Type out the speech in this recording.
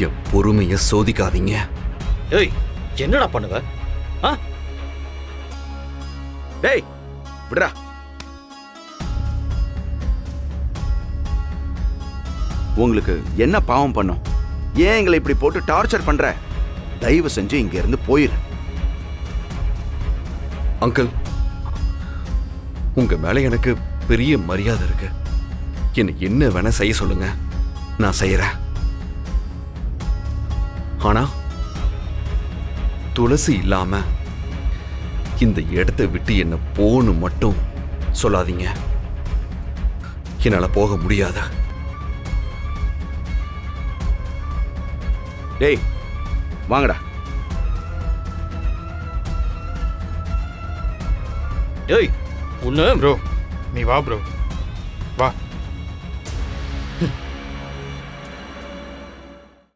என் பொறுமைய சோதிக்காதீங்க. ஏய், என்னடா பண்ணுவ? டேய் விடுறா. உங்களுக்கு என்ன பாவம் பண்ணோம்? ஏன் எங்களை இப்படி போட்டு டார்ச்சர் பண்ற? தயவு செஞ்சு இங்க இருந்து போயிரு. அங்கிள், உங்க மேல எனக்கு பெரிய மரியாதை இருக்கு. என்ன வேணா செய்ய சொல்லுங்க, நான் செய்யறேன். ஆனா துளசி இல்லாம இந்த இடத்தை விட்டு என்ன போன்னு மட்டும் சொல்லாதீங்க. என்னால போக முடியாத. டேய் வாங்கடா. ஏய், உன்ன ப்ரோ நீ வா ப்ரோ, வா.